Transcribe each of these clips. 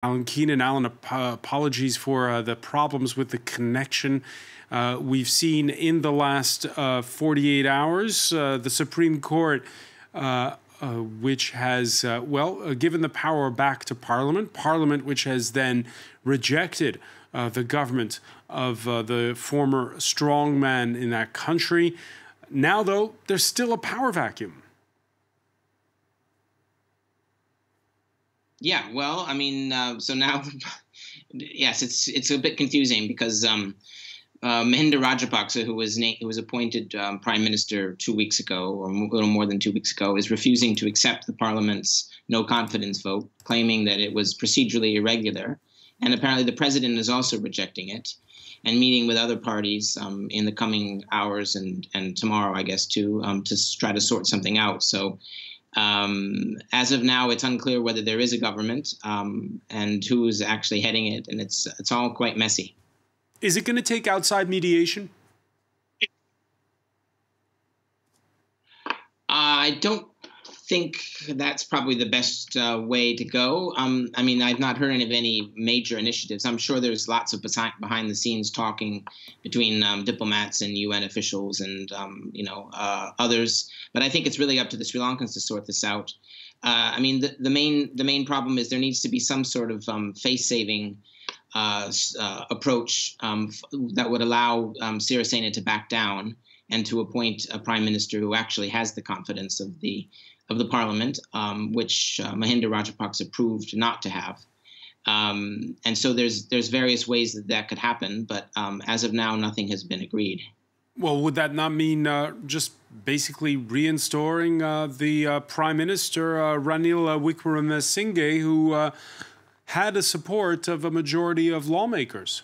Alan Keenan. Alan, apologies for the problems with the connection. We've seen in the last 48 hours the Supreme Court, which has, given the power back to Parliament, which has then rejected the government of the former strongman in that country. Now, though, there's still a power vacuum. Yeah, well, I mean, so now, yes, it's a bit confusing because Mahinda Rajapaksa, who was appointed prime minister 2 weeks ago, or a little more than 2 weeks ago, is refusing to accept the parliament's no confidence vote, claiming that it was procedurally irregular, and apparently the president is also rejecting it, and meeting with other parties in the coming hours and tomorrow, I guess, too, to try to sort something out. So. As of now, it's unclear whether there is a government and who is actually heading it, and it's all quite messy. Is it going to take outside mediation? I don't think that's probably the best way to go. I mean, I've not heard of any major initiatives. I'm sure there's lots of behind the scenes talking between diplomats and UN officials and others. But I think it's really up to the Sri Lankans to sort this out. I mean, the main problem is there needs to be some sort of face-saving approach that would allow Sirisena to back down and to appoint a prime minister who actually has the confidence of the parliament, which Mahinda Rajapaksa proved not to have. And so there's various ways that could happen, but as of now, nothing has been agreed. Well, would that not mean just basically reinstalling the Prime Minister, Ranil Wickremesinghe, who had the support of a majority of lawmakers?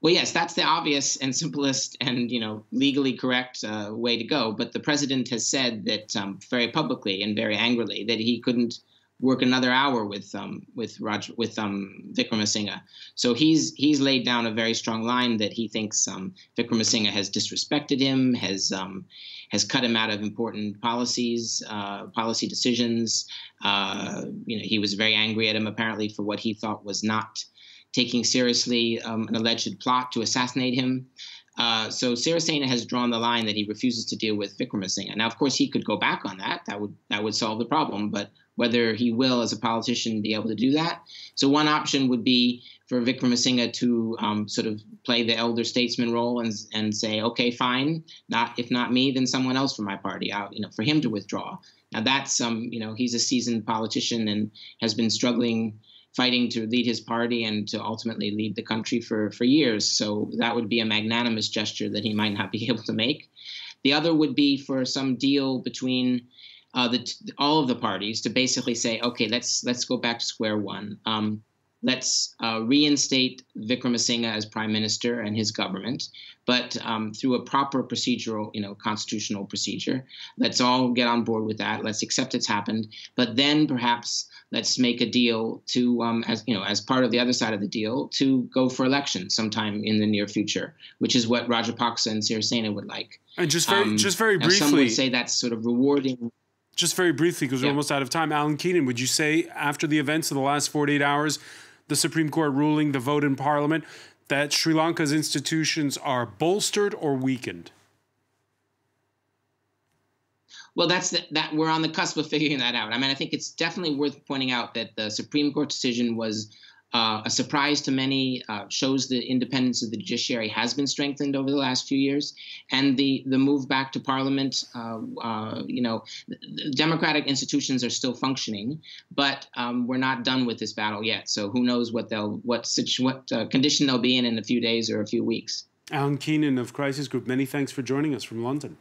Well, yes, that's the obvious and simplest and legally correct way to go. But the president has said that very publicly and very angrily that he couldn't work another hour with Wickremesinghe. So he's laid down a very strong line that he thinks Wickremesinghe has disrespected him, has cut him out of important policy decisions. He was very angry at him apparently for what he thought was not taking seriously an alleged plot to assassinate him. So Sirisena has drawn the line that he refuses to deal with Wickremesinghe. Now, of course, he could go back on that. That would solve the problem. But whether he will, as a politician, be able to do that. So one option would be for Wickremesinghe to sort of play the elder statesman role and say, okay, fine, if not me, then someone else from my party, for him to withdraw. Now that's he's a seasoned politician and has been fighting to lead his party and to ultimately lead the country for years. So that would be a magnanimous gesture that he might not be able to make. The other would be for some deal between all of the parties to basically say, okay, let's go back to square one. Let's reinstate Wickremesinghe as prime minister and his government, but through a proper procedural, constitutional procedure. Let's all get on board with that. Let's accept it's happened. But then perhaps let's make a deal to, as part of the other side of the deal, to go for election sometime in the near future, which is what Rajapaksa and Sirisena would like. And just very briefly, some would say that's sort of rewarding. Just very briefly, because we're almost out of time. Alan Keenan, would you say after the events of the last 48 hours, the Supreme Court ruling, the vote in Parliament, that Sri Lanka's institutions are bolstered or weakened? Well, that we're on the cusp of figuring that out. I mean, I think it's definitely worth pointing out that the Supreme Court decision was a surprise to many, shows the independence of the judiciary has been strengthened over the last few years, and the move back to Parliament. Democratic institutions are still functioning, but we're not done with this battle yet. So who knows what condition they'll be in a few days or a few weeks. Alan Keenan of Crisis Group, many thanks for joining us from London.